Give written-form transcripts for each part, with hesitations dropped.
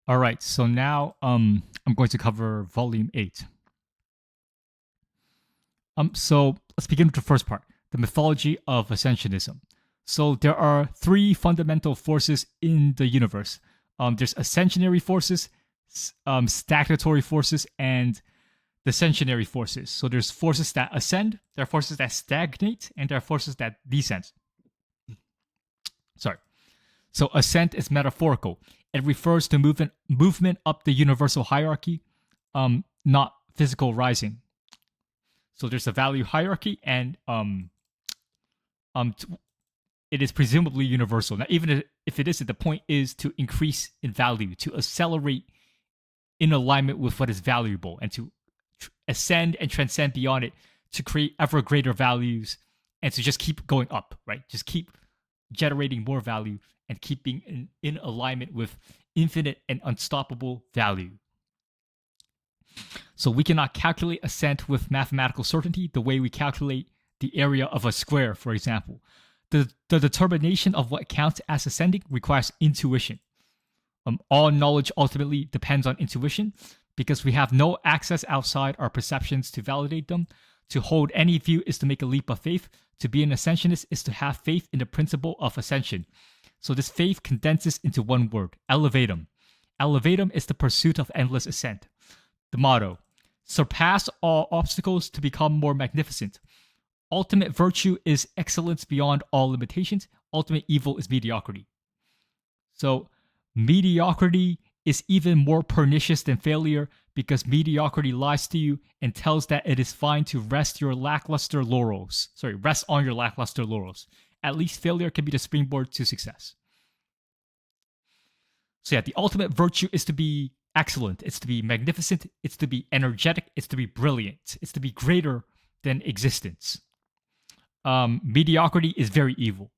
All right, so now I'm going to cover volume 8. So let's begin with the first part, the mythology of Ascensionism. So there are three fundamental forces in the universe. There's ascensionary forces, stagnatory forces, and descensionary forces. So there's forces that ascend, there are forces that stagnate, and there are forces that descend. Sorry. So ascent is metaphorical. It refers to movement up the universal hierarchy, not physical rising. So there's a value hierarchy, and um, it is presumably universal. Now, even if it isn't, the point is to increase in value, to accelerate in alignment with what is valuable, and to ascend and transcend beyond it, to create ever greater values, and to just keep going up, right? Just keep generating more value and keeping in alignment with infinite and unstoppable value. So we cannot calculate ascent with mathematical certainty the way we calculate the area of a square, for example. The determination of what counts as ascending requires intuition. All knowledge ultimately depends on intuition because we have no access outside our perceptions to validate them. To hold any view is to make a leap of faith. To be an ascensionist is to have faith in the principle of ascension. So this faith condenses into one word, elevatum. Elevatum is the pursuit of endless ascent. The motto, surpass all obstacles to become more magnificent. Ultimate virtue is excellence beyond all limitations. Ultimate evil is mediocrity. So mediocrity is even more pernicious than failure because mediocrity lies to you and tells that it is fine to rest on your lackluster laurels. At least failure can be the springboard to success. So yeah, the ultimate virtue is to be excellent. It's to be magnificent. It's to be energetic. It's to be brilliant. It's to be greater than existence. Mediocrity is very evil.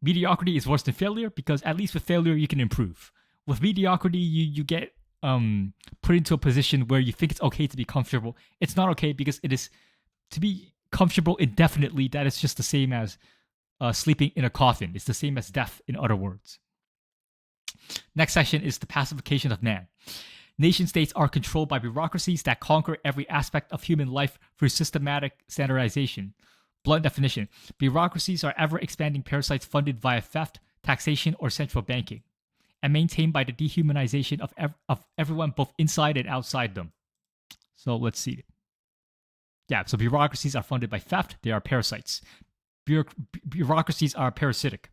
Mediocrity is worse than failure because at least with failure you can improve. With mediocrity, you get put into a position where you think it's okay to be comfortable. It's not okay because it is to be comfortable indefinitely. That is just the same as sleeping in a coffin. It's the same as death, in other words. Next section is the pacification of man. Nation states are controlled by bureaucracies that conquer every aspect of human life through systematic standardization. Blunt definition, bureaucracies are ever expanding parasites funded via theft, taxation, or central banking, and maintained by the dehumanization of everyone both inside and outside them. So let's see. Yeah, so bureaucracies are funded by theft, they are parasites. Bureaucracies are parasitic.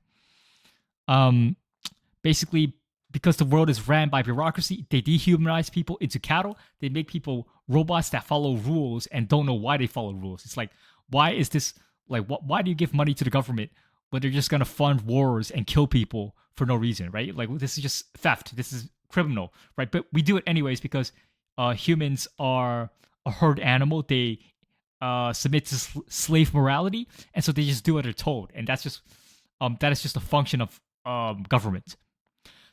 Basically, because the world is ran by bureaucracy, they dehumanize people into cattle. They make people robots that follow rules and don't know why they follow rules. It's like, why is this like? Why do you give money to the government when they're just gonna fund wars and kill people for no reason, right? Like this is just theft. This is criminal, right? But we do it anyways because humans are a herd animal. They submit to slave morality, and so they just do what they're told, and that is just a function of government.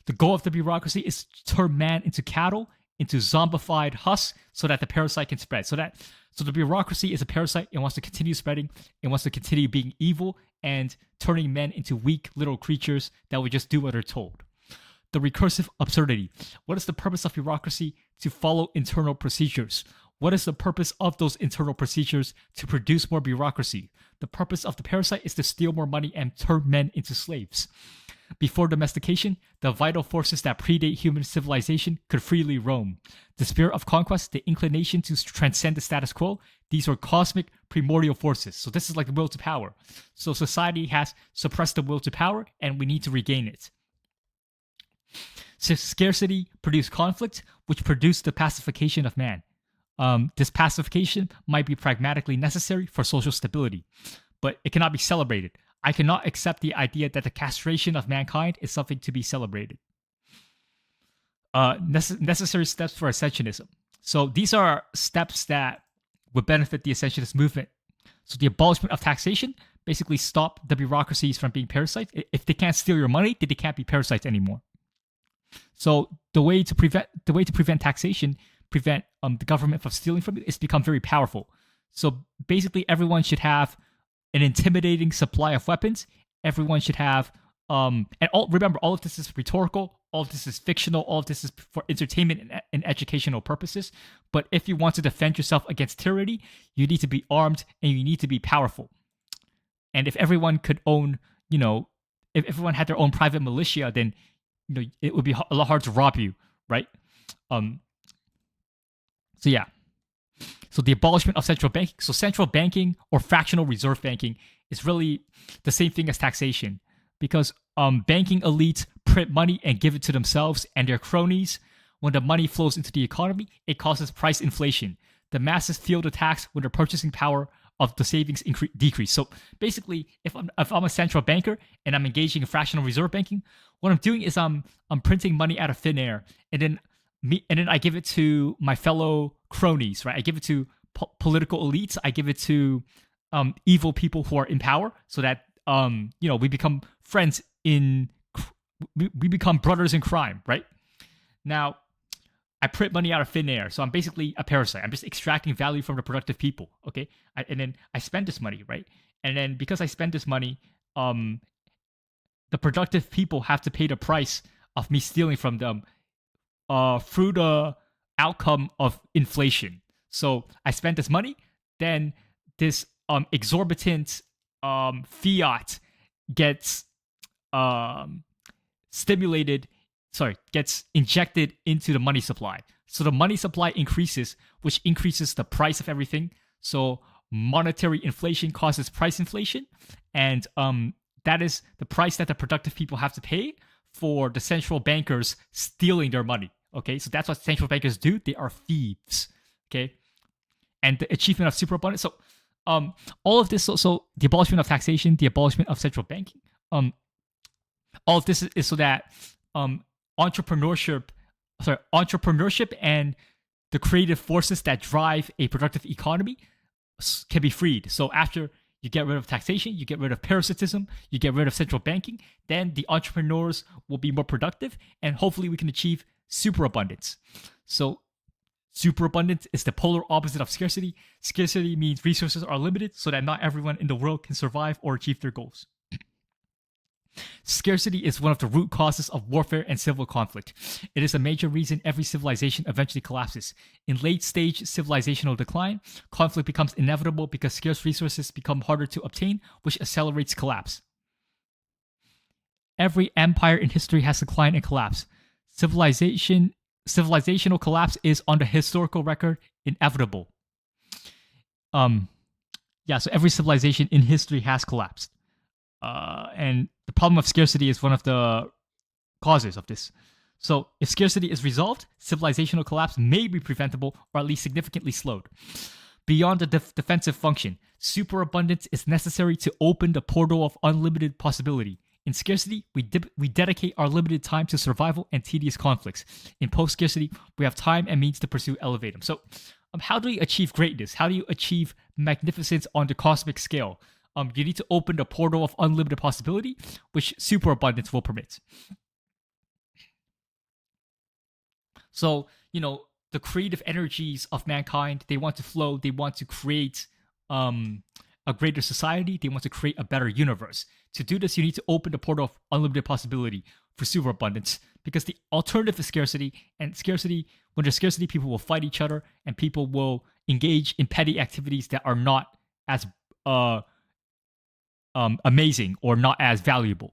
The goal of the bureaucracy is to turn man into cattle, into zombified husks, so that the parasite can spread. So the bureaucracy is a parasite and wants to continue spreading and wants to continue being evil and turning men into weak little creatures that would just do what they're told. The recursive absurdity. What is the purpose of bureaucracy? To follow internal procedures. What is the purpose of those internal procedures? To produce more bureaucracy. The purpose of the parasite is to steal more money and turn men into slaves. Before domestication, the vital forces that predate human civilization could freely roam. The spirit of conquest, the inclination to transcend the status quo, these were cosmic primordial forces. So this is like the will to power. So society has suppressed the will to power and we need to regain it. So scarcity produced conflict, which produced the pacification of man. This pacification might be pragmatically necessary for social stability, but it cannot be celebrated. I cannot accept the idea that the castration of mankind is something to be celebrated. Necessary steps for Ascensionism. So these are steps that would benefit the Ascensionist movement. So the abolishment of taxation, basically stop the bureaucracies from being parasites. If they can't steal your money, then they can't be parasites anymore. So the way to prevent taxation, prevent the government from stealing from you, is to become very powerful. So basically, everyone should have an intimidating supply of weapons. Everyone should have, remember, all of this is rhetorical. all of this is fictional, all of this is for entertainment and educational purposes. But if you want to defend yourself against tyranny, you need to be armed and you need to be powerful. And if everyone could own, if everyone had their own private militia, then it would be a lot harder to rob you, right? Um. So yeah. So the abolishment of central banking. So central banking or fractional reserve banking is really the same thing as taxation, because banking elites print money and give it to themselves and their cronies. When the money flows into the economy, it causes price inflation. The masses feel the tax when their purchasing power of the savings decrease. So basically, if I'm a central banker and I'm engaging in fractional reserve banking, what I'm doing is I'm printing money out of thin air, and then I give it to my fellow cronies, right? I give it to political elites. I give it to evil people who are in power, so that we become friends we become brothers in crime, right? Now, I print money out of thin air, so I'm basically a parasite. I'm just extracting value from the productive people, okay? And then I spend this money, right? And then because I spend this money, the productive people have to pay the price of me stealing from them through the outcome of inflation. So I spent this money, then this exorbitant fiat gets gets injected into the money supply. So the money supply increases, which increases the price of everything. So monetary inflation causes price inflation, and that is the price that the productive people have to pay for the central bankers stealing their money. Okay, so that's what central bankers do. They are thieves. Okay, and the achievement of superabundance. So all of this, so the abolishment of taxation, the abolishment of central banking, all of this is so that entrepreneurship and the creative forces that drive a productive economy can be freed. So after you get rid of taxation, you get rid of parasitism, you get rid of central banking, then the entrepreneurs will be more productive, and hopefully we can achieve superabundance. So superabundance is the polar opposite of scarcity. Scarcity means resources are limited so that not everyone in the world can survive or achieve their goals. Scarcity is one of the root causes of warfare and civil conflict. It is a major reason every civilization eventually collapses. In late-stage civilizational decline, conflict becomes inevitable because scarce resources become harder to obtain, which accelerates collapse. Every empire in history has declined and collapsed. Civilizational collapse is, on the historical record, inevitable. So every civilization in history has collapsed. And the problem of scarcity is one of the causes of this. So if scarcity is resolved, civilizational collapse may be preventable or at least significantly slowed. Beyond the defensive function, superabundance is necessary to open the portal of unlimited possibility. In scarcity, we dedicate our limited time to survival and tedious conflicts. In post-scarcity, we have time and means to pursue elevatum. So how do you achieve greatness? How do you achieve magnificence on the cosmic scale? You need to open the portal of unlimited possibility, which superabundance will permit. So, the creative energies of mankind, they want to flow, they want to create a greater society, they want to create a better universe. To do this, you need to open the portal of unlimited possibility for superabundance, because the alternative is scarcity, and when there's scarcity, people will fight each other, and people will engage in petty activities that are not as amazing or not as valuable.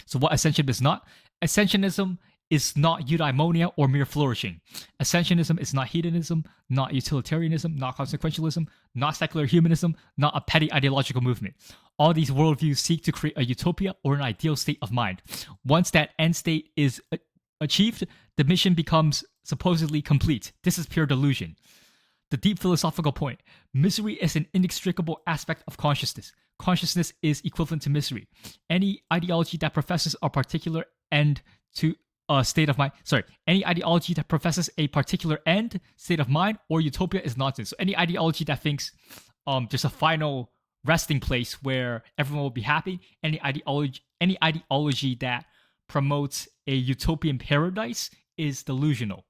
So what Ascensionism is not? Ascensionism is not eudaimonia or mere flourishing. Ascensionism is not hedonism, not utilitarianism, not consequentialism, not secular humanism, not a petty ideological movement. All these worldviews seek to create a utopia or an ideal state of mind. Once that end state is achieved, the mission becomes supposedly complete. This is pure delusion. The deep philosophical point: misery is an inextricable aspect of consciousness. Consciousness is equivalent to misery. Any ideology that professes a particular end to a state of mind, any ideology that professes a particular end, state of mind, or utopia is nonsense. So any ideology that thinks there's a final resting place where everyone will be happy, any ideology that promotes a utopian paradise is delusional.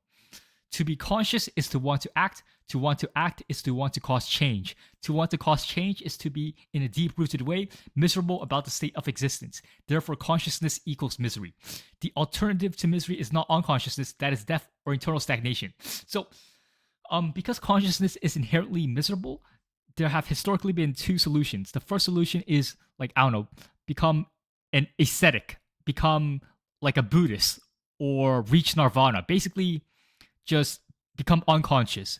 To be conscious is to want to act. To want to act is to want to cause change. To want to cause change is to be, in a deep rooted way, miserable about the state of existence. Therefore, consciousness equals misery. The alternative to misery is not unconsciousness, that is death or internal stagnation. So, because consciousness is inherently miserable, there have historically been two solutions. The first solution is, like, I don't know, become an ascetic, become like a Buddhist, or reach nirvana. Basically, just become unconscious,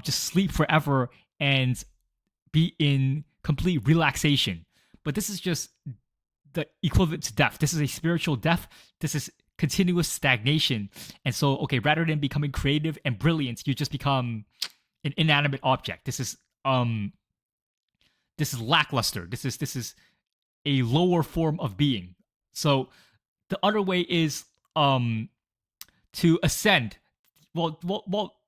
just sleep forever and be in complete relaxation. But this is just the equivalent to death. This is a spiritual death. This is continuous stagnation. And so, okay, rather than becoming creative and brilliant, you just become an inanimate object. This is lackluster. This is a lower form of being. So the other way is to ascend. Well,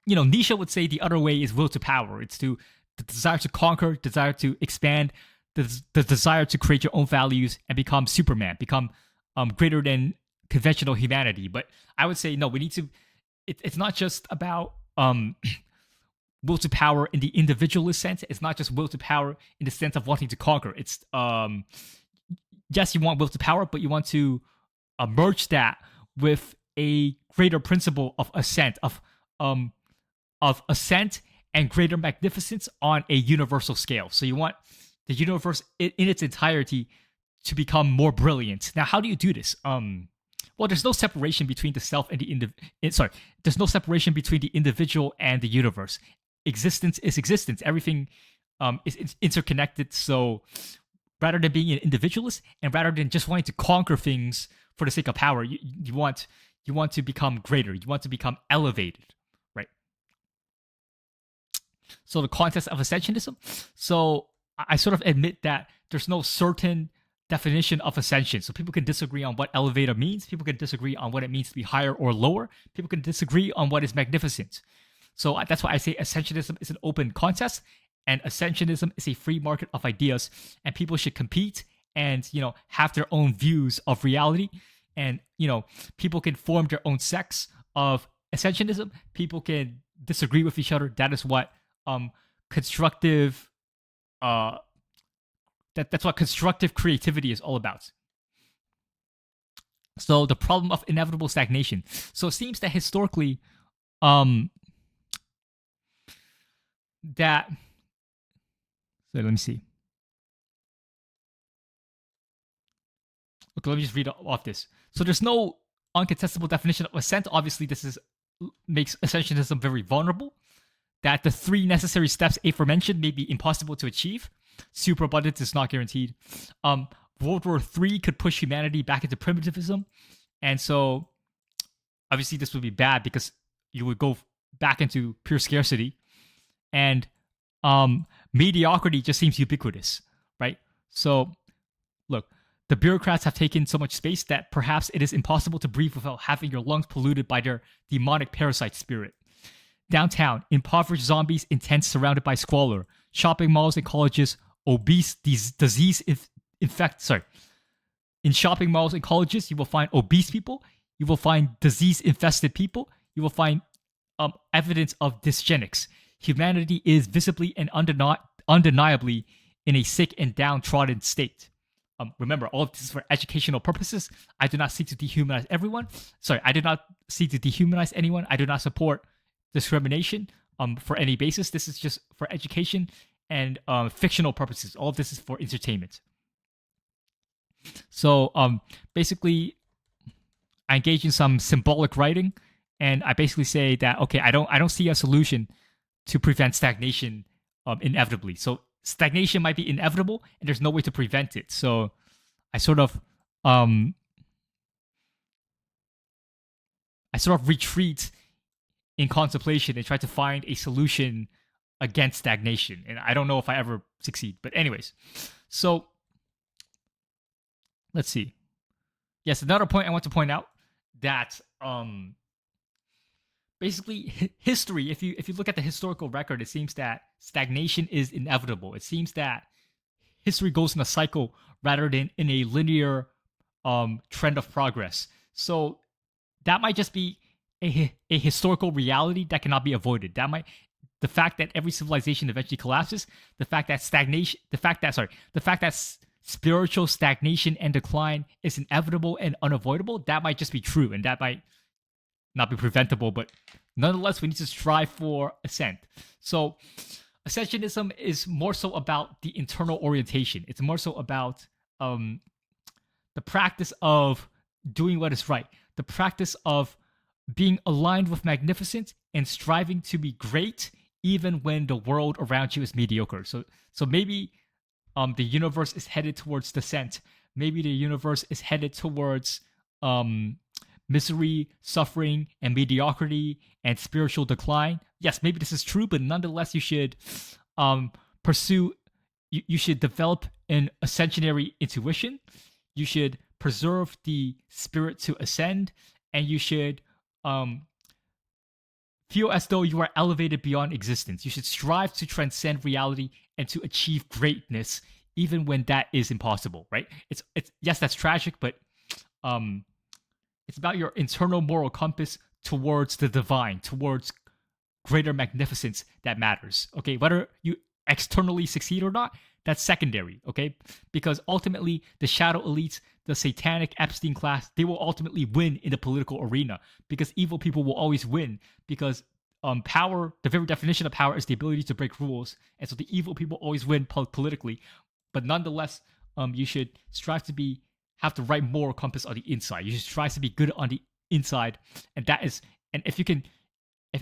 Nietzsche would say the other way is will to power. It's to the desire to conquer, desire to expand, the desire to create your own values and become Superman, become greater than conventional humanity. But I would say no. We need to. It's not just about will to power in the individualist sense. It's not just will to power in the sense of wanting to conquer. It's yes, you want will to power, but you want to merge that with a greater principle of ascent, of ascent and greater magnificence on a universal scale. So you want the universe in its entirety to become more brilliant. Now, how do you do this? Well, there's no separation between the self and the there's no separation between the individual and the universe. Existence is existence. Everything is interconnected. So rather than being an individualist and rather than just wanting to conquer things for the sake of power, you want to become greater. You want to become elevated, right? So the context of ascensionism. So I sort of admit that there's no certain definition of ascension. So people can disagree on what elevator means. People can disagree on what it means to be higher or lower. People can disagree on what is magnificent. So that's why I say ascensionism is an open contest, and ascensionism is a free market of ideas, and people should compete and have their own views of reality, and people can form their own sects of ascensionism. People can disagree with each other. That is what constructive that's what constructive creativity is all about. So the problem of inevitable stagnation. So it seems that historically that so let me see. Okay, let me just read off this. So there's no uncontestable definition of ascent. Obviously, makes ascensionism very vulnerable. That the three necessary steps aforementioned may be impossible to achieve. Superabundance is not guaranteed. World War III could push humanity back into primitivism, and so obviously this would be bad because you would go back into pure scarcity, and mediocrity just seems ubiquitous, right? So look, the bureaucrats have taken so much space that perhaps it is impossible to breathe without having your lungs polluted by their demonic parasite spirit. Downtown, impoverished zombies in tents surrounded by squalor. Shopping malls and colleges, obese, In shopping malls and colleges, you will find obese people. You will find disease-infested people. You will find evidence of dysgenics. Humanity is visibly and undeniably in a sick and downtrodden state. Remember, all of this is for educational purposes. I do not seek to dehumanize everyone. I do not seek to dehumanize anyone. I do not support discrimination for any basis. This is just for education and fictional purposes. All of this is for entertainment. So basically, I engage in some symbolic writing, and I basically say that okay, I don't see a solution to prevent stagnation inevitably. So stagnation might be inevitable, and there's no way to prevent it. So I sort of retreat in contemplation and try to find a solution against stagnation. And I don't know if I ever succeed. But anyways, so let's see. Yes, another point I want to point out that basically history, if you look at the historical record, it seems that stagnation is inevitable. It seems that history goes in a cycle rather than in a linear trend of progress. So that might just be a historical reality that cannot be avoided. That might the fact that every civilization eventually collapses, the fact that spiritual stagnation and decline is inevitable and unavoidable, that might just be true, and that might not be preventable, but nonetheless, we need to strive for ascent. So, Ascensionism is more so about the internal orientation. It's more so about the practice of doing what is right, the practice of being aligned with magnificence and striving to be great even when the world around you is mediocre. So maybe the universe is headed towards descent. Maybe the universe is headed towards misery, suffering, and mediocrity and spiritual decline. Yes, maybe this is true, but nonetheless, you should pursue. You should develop an ascensionary intuition. You should preserve the spirit to ascend, and you should feel as though you are elevated beyond existence. You should strive to transcend reality and to achieve greatness, even when that is impossible. Right? It's yes, that's tragic, but it's about your internal moral compass towards the divine, towards greater magnificence that matters. Okay, whether you externally succeed or not, that's secondary. Okay, because ultimately the shadow elites, the satanic Epstein class, they will ultimately win in the political arena because evil people will always win because power, the very definition of power is the ability to break rules, and so the evil people always win politically. But nonetheless, you should strive to have the right moral compass on the inside. You should strive to be good on the inside, and that is, and if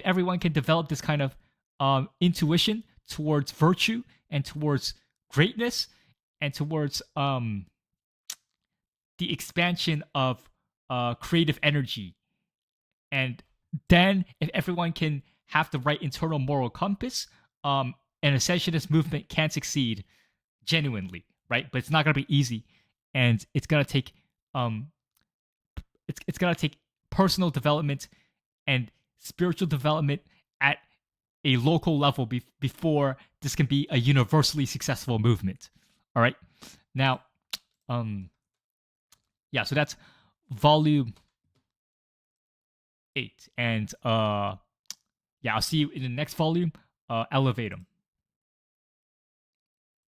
everyone can develop this kind of intuition towards virtue and towards greatness and towards the expansion of creative energy, and then if everyone can have the right internal moral compass, an ascensionist movement can succeed genuinely, right? But it's not gonna be easy, and it's gonna take it's gonna take personal development and spiritual development at a local level before this can be a universally successful movement. All right. Now, yeah, so that's volume 8. And yeah, I'll see you in the next volume, Elevatum.